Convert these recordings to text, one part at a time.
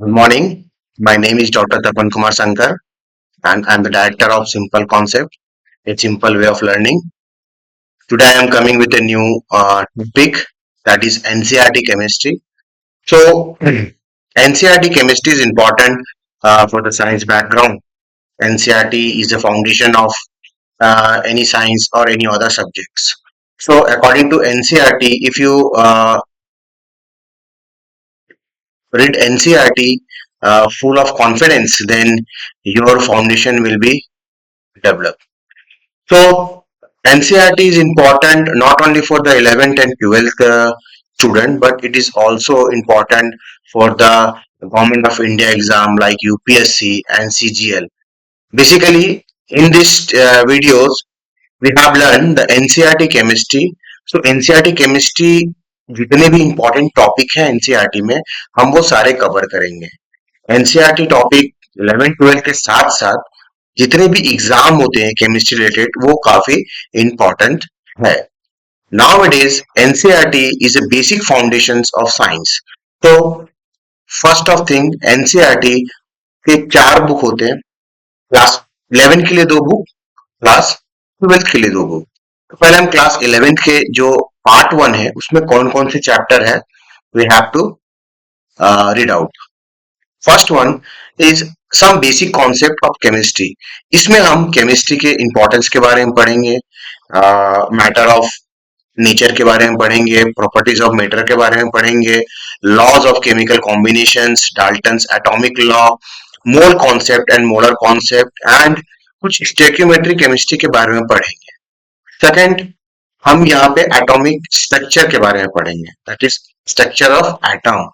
Good morning. My name is Dr. Tapan Kumar Sankar, and I'm the director of Simple Concept, a simple way of learning. Today, I am coming with a new topic, that is NCRT chemistry. So, NCRT chemistry is important for the science background. NCRT is the foundation of any science or any other subjects. So, according to NCRT, if you read NCRT full of confidence, then your foundation will be developed. So NCRT is important not only for the 11th and 12th student, but it is also important for the Government of India exam like UPSC and CGL. Basically, in this videos, we have learned the NCRT chemistry. So NCRT chemistry जितने भी important topic है NCRT में हम वो सारे cover करेंगे. NCERT topic 11 12 के साथ साथ जितने भी एग्जाम होते हैं केमिस्ट्री रिलेटेड वो काफी इंपॉर्टेंट है. Nowadays, NCERT is a basic foundations of science. तो फर्स्ट ऑफ थिंग NCERT के चार बुक होते हैं. क्लास 11 के लिए दो बुक, क्लास 12 के लिए दो बुक. तो पहले हम क्लास 11 के जो पार्ट वन है उसमें कौन कौन से चैप्टर है we have to read out. First one is some basic concept of chemistry. इसमें हम केमिस्ट्री के इंपॉर्टेंस के बारे में पढ़ेंगे, मैटर ऑफ नेचर के बारे में पढ़ेंगे, प्रॉपर्टीज ऑफ मैटर के बारे में पढ़ेंगे, laws of chemical combinations, Dalton's atomic law, mole concept and molar concept and कुछ स्टोइकियोमेट्री केमिस्ट्री के बारे में पढ़ेंगे. सेकंड, हम यहाँ पे एटॉमिक स्ट्रक्चर के बारे में पढ़ेंगे, that is structure of atom.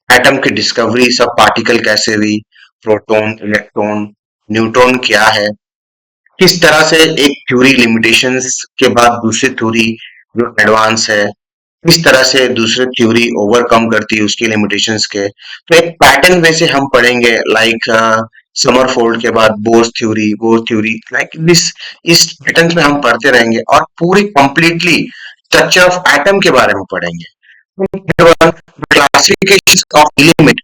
Atom की डिस्कवरी, सब पार्टिकल कैसे हुई, प्रोटॉन, इलेक्ट्रॉन, न्यूट्रॉन क्या है, किस तरह से एक थ्योरी लिमिटेशंस के बाद दूसरी थ्योरी जो एडवांस है, किस तरह से दूसरी थ्योरी ओवरकम करती है उसकी लिमिटेशंस के. तो एक पैटर्न वे से हम पढ़ेंगे लाइक समरफोल्ड के बाद बोर थ्योरी लाइक दिस. इस पैटर्न में हम पढ़ते रहेंगे और पूरी कंप्लीटली स्ट्रक्चर ऑफ एटम के बारे में पढ़ेंगे. Classification of element,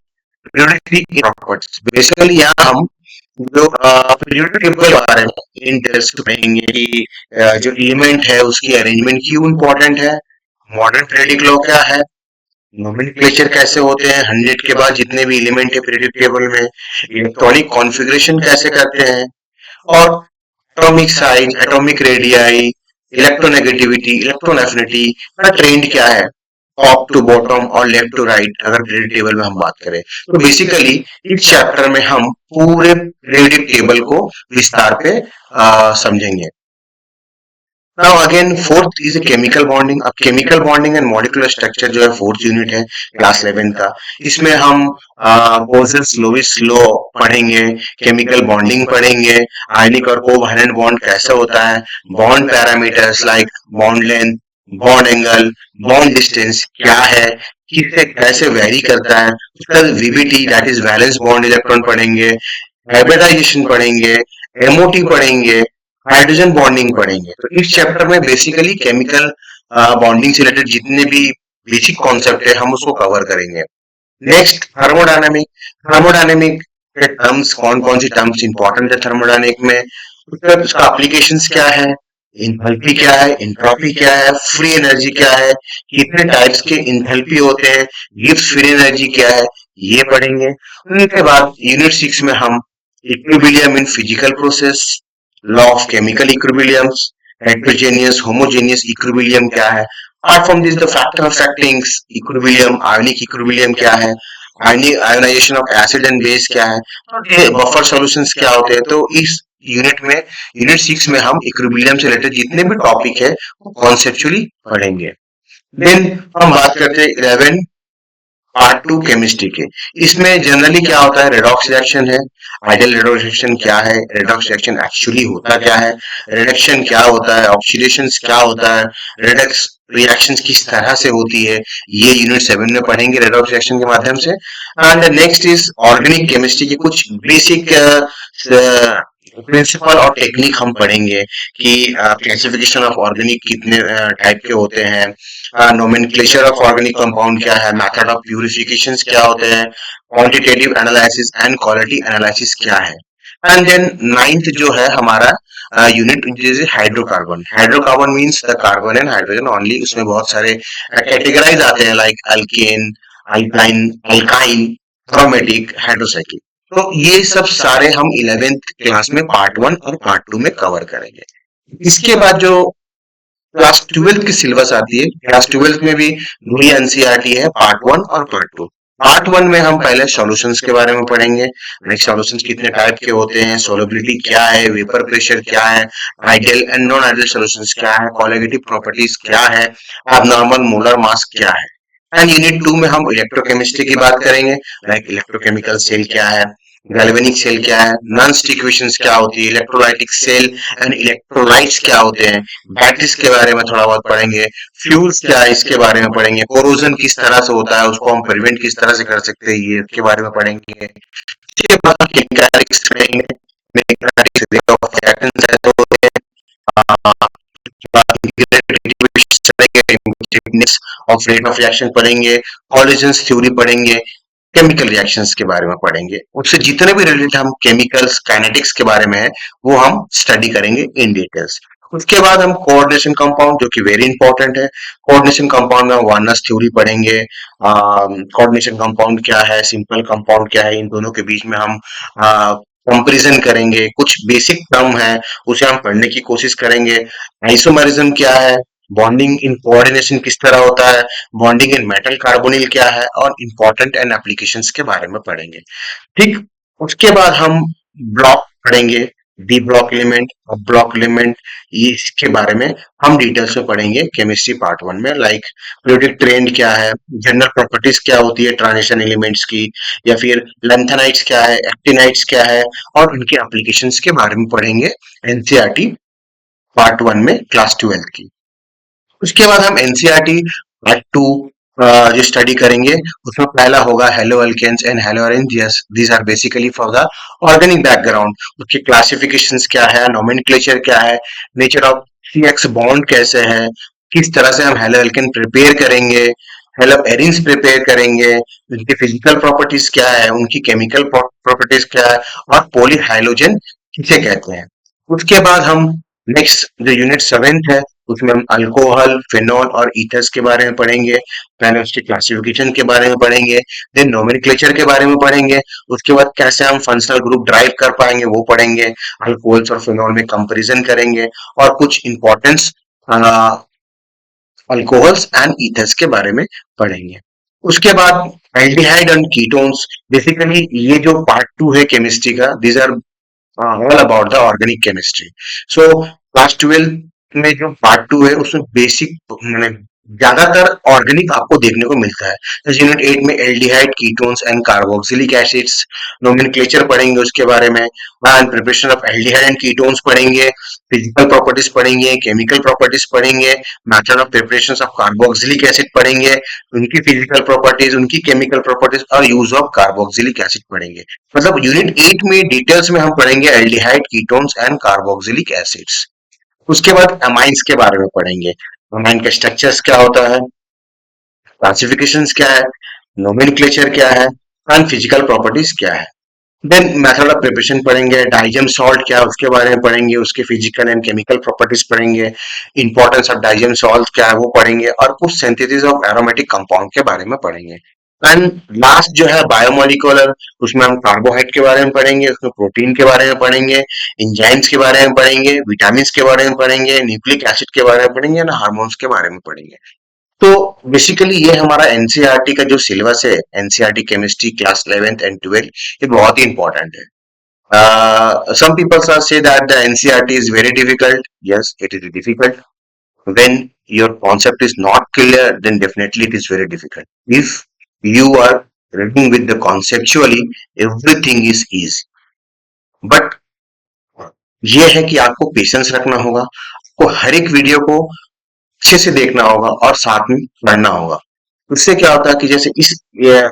periodic properties. Basically यहाँ हम जो पीरियोडिक टेबल के बारे में इंटरेस्ट पढ़ेंगे कि जो एलिमेंट है उसकी अरेंजमेंट क्यों इम्पोर्टेंट है, मॉडर्न पीरियोडिक लॉ क्या है, नोमेनक्लेचर कैसे होते हैं 100 के बाद जितने भी एलिमेंट है पीरियोडिक टेबल में, इलेक्ट्रॉनिक कॉन्फ़िगरेशन कैसे करते हैं, और atomic size, atomic radii, electronegativity, electron affinity का ट्रेंड क्या है, टॉप टू बॉटम और लेफ्ट टू राइट अगर पीरियोडिक टेबल में हम बात करें. तो बेसिकली इस चैप्टर में हम पूरे पीरियोडिक टेबल को विस्तार पे समझेंगे. Now again fourth is chemical bonding. अब chemical bonding and molecular structure जो है फोर्थ यूनिट है क्लास 11 का. इसमें हम बोल्स-लुईस लॉ पढ़ेंगे, केमिकल बॉन्डिंग पढ़ेंगे, आयनिक और कोवैलेंट बॉन्ड कैसे होता है, bond parameters like bond length, bond angle, bond distance क्या है, किससे कैसे वेरी करता है, उसका VBT that is valence bond electron पढ़ेंगे, हाइब्रिडाइजेशन पढ़ेंगे, एमओटी पढ़ेंगे, हाइड्रोजन बॉन्डिंग पढ़ेंगे. तो इस चैप्टर में बेसिकली केमिकल बॉन्डिंग से रिलेटेड जितने भी बेसिक कॉन्सेप्ट है हम उसको कवर करेंगे. Next thermodynamic. थर्मोडायनेमिक के टर्म्स कौन कौन सी टर्म्स इंपॉर्टेंट है थर्मोडायनेमिक में, उसका एप्लीकेशंस क्या है, इंथैल्पी क्या है, एंट्रोपी क्या है, फ्री एनर्जी क्या है, कितने टाइप्स के इंथैल्पी होते हैं, गिब्स फ्री एनर्जी क्या है, ये पढ़ेंगे. उनके बाद यूनिट 6 में हम equilibrium in physical process, law of chemical equilibriums, heterogeneous homogeneous equilibrium क्या है, apart from this the factor affecting equilibrium, ionic equilibrium क्या है, ionization of acid and base क्या है, बफर सॉल्यूशंस क्या होते हैं. तो इस यूनिट में यूनिट 6 में हम इक्विलिब्रियम से रिलेटेड जितने भी टॉपिक है वो कॉन्सेप्चुअली पढ़ेंगे. देन हम बात करते हैं 11 पार्ट 2 केमिस्ट्री के. इसमें जनरली क्या होता है, रेडॉक्स रिएक्शन है, आइडियल रेडॉक्स रिएक्शन क्या है, रेडॉक्स रिएक्शन एक्चुअली होता क्या है, रिडक्शन क्या होता है, ऑक्सीडेशन क्या होता है, रेडॉक्स रिएक्शंस किस तरह से होती है, ये यूनिट 7 में पढ़ेंगे रेडॉक्स रिएक्शन के माध्यम से. And next is organic chemistry के कुछ बेसिक प्रिंसिपल और टेक्निक हम पढ़ेंगे कि क्लासिफिकेशन ऑफ ऑर्गेनिक कितने टाइप के होते हैं, नोमेनक्लेचर ऑफ ऑर्गेनिक कंपाउंड क्या है, मेथड ऑफ प्यूरिफिकेशन क्या होते हैं, quantitative analysis and quality analysis क्या है। एंड देन नाइन्थ जो है हमारा यूनिट जैसे hydrocarbon. Hydrocarbon means the carbon and hydrogen only. उसमें बहुत सारे कैटेगराइज आते हैं like alkane, alkyne, alkyne, aromatic, hydrocyclic. तो ये सब सारे हम 11th क्लास में पार्ट 1 और पार्ट 2 में कवर करेंगे। इसके बाद जो क्लास 12th की सिलेबस आती है, क्लास 12th में भी वही एनसीईआरटी है, पार्ट 1 और पार्ट 2। पार्ट 1 में हम पहले सॉल्यूशंस के बारे में पढ़ेंगे, लाइक सॉल्यूशंस कितने टाइप के होते हैं, सोलबिलिटी क्या है, वेपर प्रेशर क्या है, ideal and non ideal solutions क्या है, कोलिगेटिव प्रॉपर्टीज क्या है, एब्नॉर्मल मोलर मास क्या है। एंड यूनिट 2 में हम इलेक्ट्रोकेमिस्ट्री की बात करेंगे, लाइक इलेक्ट्रोकेमिकल सेल क्या है, गैल्वेनिक सेल क्या है, नॉन स्टिक इक्वेशंस क्या होती है, इलेक्ट्रोलाइटिक सेल एंड इलेक्ट्रोलाइट्स क्या होते हैं, बैटरीज के बारे में थोड़ा बहुत पढ़ेंगे, फ्यूल्स क्या है इसके बारे में पढ़ेंगे, कोरोजन किस तरह से होता है, उसको हम प्रिवेंट किस तरह से कर सकते हैं, ये के बारे में पढ़ेंगे। इसके बाद मैकेनिक्स पढ़ेंगे, मैकेनिक्स ऑफ रिएक्टेंट्स ऐसे होते हैं, ऑफ रेट ऑफ रिएक्शन पढ़ेंगे, कॉलिजन्स थ्योरी पढ़ेंगे, केमिकल रिएक्शंस के बारे में पढ़ेंगे। उससे जितने भी रिलेटेड हम केमिकल्स काइनेटिक्स के बारे में है वो हम स्टडी करेंगे इन डिटेल्स। उसके बाद हम कोऑर्डिनेशन कंपाउंड, जो कि वेरी इंपॉर्टेंट है, कोऑर्डिनेशन कंपाउंड में हम वार्नर्स थ्योरी पढ़ेंगे, कोऑर्डिनेशन कंपाउंड क्या है, सिंपल कंपाउंड क्या है, इन दोनों के बीच में हम कंपैरिजन करेंगे, कुछ बेसिक टर्म है उसे हम पढ़ने की कोशिश करेंगे। आइसोमरिज्म क्या है, बॉन्डिंग इन कोऑर्डिनेशन किस तरह होता है, बॉन्डिंग इन मेटल कार्बोनिल क्या है, और इंपॉर्टेंट एंड एप्लीकेशंस के बारे में पढ़ेंगे। ठीक, उसके बाद हम ब्लॉक पढ़ेंगे, डी ब्लॉक एलिमेंट, अब ब्लॉक एलिमेंट, ये इसके बारे में हम डिटेल्स में पढ़ेंगे केमिस्ट्री पार्ट 1 में, लाइक पीरियोडिक ट्रेंड क्या है, जनरल प्रॉपर्टीज क्या होती है ट्रांजिशन एलिमेंट्स की, या फिर लेंथेनाइट्स क्या है, एक्टिनाइट्स क्या है, और उनके एप्लीकेशंस के बारे में पढ़ेंगे एनसीईआरटी पार्ट 1 में क्लास 12 की। उसके बाद हम एनसीईआरटी पार्ट 2 जो स्टडी करेंगे, उसमें पहला होगा halo alkanes and halo arenes. These are basically for the organic background. उसके क्लासिफिकेशंस क्या है, नोमेनक्लेचर क्या है, नेचर ऑफ सीएक्स बॉन्ड कैसे है, किस तरह से हम हेलो अल्केन प्रिपेयर करेंगे, हेलो एरिन्स प्रिपेयर करेंगे, उनकी फिजिकल प्रॉपर्टीज क्या है, उनकी केमिकल प्रॉपर्टीज क्या है, और पॉलीहाइलोजन किसे कहते हैं। उसके बाद हम नेक्स्ट जो यूनिट 7th है उसमें हम अल्कोहल, फिनॉल और ईथर्स के बारे में पढ़ेंगे। पहले उसके क्लासिफिकेशन के बारे में पढ़ेंगे, देन नोमेनक्लेचर के बारे में पढ़ेंगे, उसके बाद कैसे हम फंक्शनल ग्रुप ड्राइव कर पाएंगे वो पढ़ेंगे, अल्कोहल्स और फिनॉल में कंपैरिजन करेंगे, और कुछ इंपॉर्टेंस अल्कोहल्स एंड ईथर्स के बारे में पढ़ेंगे। उसके बाद एल्डिहाइड एंड कीटोन्स, बेसिकली ये जो पार्ट 2 है केमिस्ट्री का, these are all about the organic chemistry. So class 12 में जो पार्ट 2 है उसमें बेसिक मैंने ज्यादातर ऑर्गेनिक आपको देखने को मिलता है। जैसे यूनिट 8 में aldehyde, ketones and carboxylic acids, nomenclature पढ़ेंगे उसके बारे में, and preparation of aldehyde and ketones पढ़ेंगे, फिजिकल प्रॉपर्टीज पढ़ेंगे, केमिकल प्रॉपर्टीज पढ़ेंगे, method of preparation of carboxylic acid पढ़ेंगे, उनकी फिजिकल प्रॉपर्टीज, उनकी केमिकल प्रॉपर्टीज, और यूज ऑफ कार्बोक्सिलिक एसिड पढ़ेंगे। मतलब यूनिट 8 में डिटेल्स में हम पढ़ेंगे aldehyde, ketones and carboxylic acids. उसके बाद अमाइंस के बारे में पढ़ेंगे, अमाइन का स्ट्रक्चर्स क्या होता है, क्लासिफिकेशंस क्या है, नोमेनक्लेचर क्या है, एंड फिजिकल प्रॉपर्टीज क्या है। देन मेथड ऑफ प्रिपरेशन पढ़ेंगे, डाइजेम सॉल्ट क्या है उसके बारे में पढ़ेंगे, उसके फिजिकल एंड केमिकल प्रॉपर्टीज पढ़ेंगे, इंपॉर्टेंस ऑफ डाइजेम सॉल्ट क्या है वो पढ़ेंगे, और कुछ सिंथेसिस ऑफ एरोमेटिक कंपाउंड के बारे में पढ़ेंगे। एंड लास्ट जो है बायोमोलिकुलर, उसमें हम कार्बोहाइड्रेट के बारे में पढ़ेंगे, उसमें प्रोटीन के बारे में पढ़ेंगे, एंजाइम्स के बारे में पढ़ेंगे, विटामिन के बारे में पढ़ेंगे, न्यूक्लिक एसिड के बारे में पढ़ेंगे, ना हार्मोन्स के बारे में पढ़ेंगे। तो बेसिकली ये हमारा एनसीईआरटी का जो सिलेबस है, NCERT chemistry class 11th and 12th, ये बहुत ही इंपॉर्टेंट है। Some people say that the NCERT is very difficult. Yes, it is difficult. When your concept is not clear, then definitely it is very difficult. If you are reading with the conceptually, everything is easy. But ये है कि आपको patience रखना होगा, आपको हर एक video को अच्छे से देखना होगा और साथ में पढ़ना होगा। उससे क्या होता है कि जैसे इस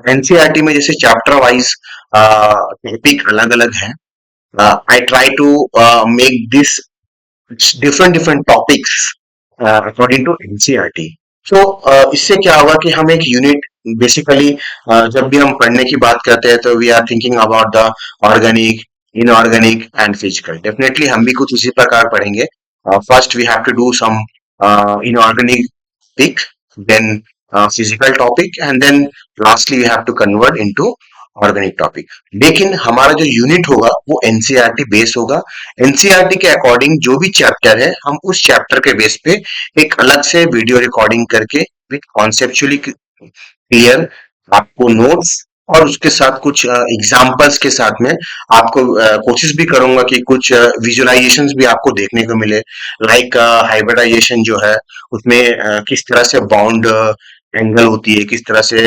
एनसीईआरटी में जैसे चैप्टर वाइज टॉपिक अलग अलग है, I try to make this different topics according to NCERT. So इससे क्या होगा कि हम एक यूनिट बेसिकली जब भी हम पढ़ने की बात करते हैं तो we are thinking about the organic, inorganic and physical. Definitely हम भी कुछ इसी प्रकार पढ़ेंगे. First we have to do some inorganic pick, then physical topic, and then lastly we have to convert into organic topic. लेकिन हमारा जो unit होगा वो एनसीईआरटी बेस होगा. एनसीईआरटी के अकॉर्डिंग जो भी चैप्टर है हम उस चैप्टर के बेस पे एक अलग से वीडियो रिकॉर्डिंग करके विथ कॉन्सेप्चुअली क्लियर आपको नोट्स और उसके साथ कुछ एग्जांपल्स के साथ में आपको कोशिश भी करूंगा कि कुछ विजुअलाइजेशंस भी आपको देखने को मिले. लाइक हाइब्रिडाइजेशन जो है उसमें किस तरह से बाउंड एंगल होती है, किस तरह से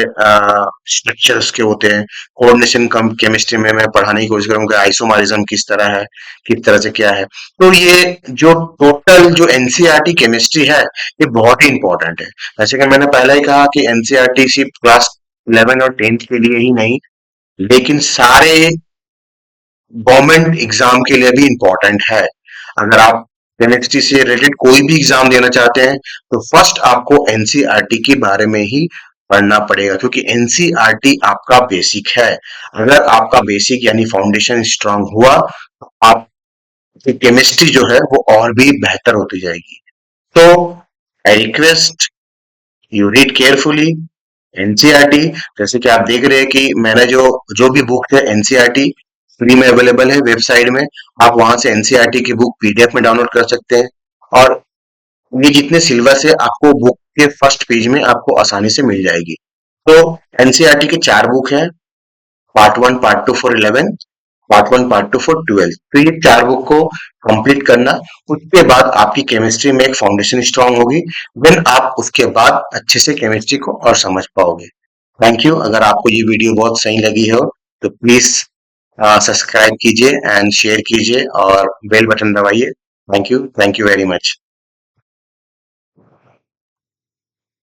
स्ट्रक्चर्स के होते हैं. कोऑर्डिनेशन कम केमिस्ट्री में मैं पढ़ाने की कोशिश करूंगा. आइसोमरिज्म किस तरह है, किस तरह से क्या है. तो ये जो टोटल जो एनसीईआरटी केमिस्ट्री है ये बहुत ही इंपॉर्टेंट है. जैसे कि मैंने पहले ही कहा कि एनसीईआरटी सिर्फ क्लास 11 और 10th के लिए ही नहीं, लेकिन सारे गवर्नमेंट एग्जाम के लिए भी इम्पोर्टेंट है. अगर आप केमिस्ट्री से रिलेटेड कोई भी एग्जाम देना चाहते हैं तो फर्स्ट आपको एनसीईआरटी के बारे में ही पढ़ना पड़ेगा, क्योंकि एनसीईआरटी आपका बेसिक है. अगर आपका बेसिक यानी फाउंडेशन स्ट्रांग हुआ तो आपकी केमिस्ट्री जो है वो और भी बेहतर होती जाएगी. तो I request you read carefully NCERT. जैसे कि आप देख रहे हैं कि मैंने जो जो भी बुक है एनसीईआरटी फ्री में अवेलेबल है वेबसाइट में. आप वहां से एनसीईआरटी की बुक पीडीएफ में डाउनलोड कर सकते हैं. और ये जितने सिलेबस है आपको बुक के फर्स्ट पेज में आपको आसानी से मिल जाएगी. तो एनसीईआरटी के 4 बुक हैं. Part 1, part 2 for 11th, part 1, part 2 for 12th. तो ये 4 बुक को कंप्लीट करना. उसके बाद आपकी केमिस्ट्री में एक फाउंडेशन स्ट्रांग होगी. देन आप उसके बाद अच्छे से केमिस्ट्री को और समझ पाओगे. Thank you. अगर आपको ये वीडियो बहुत सही लगी हो तो प्लीज सब्सक्राइब कीजिए एंड शेयर कीजिए और बेल बटन दबाइए. Thank you very much.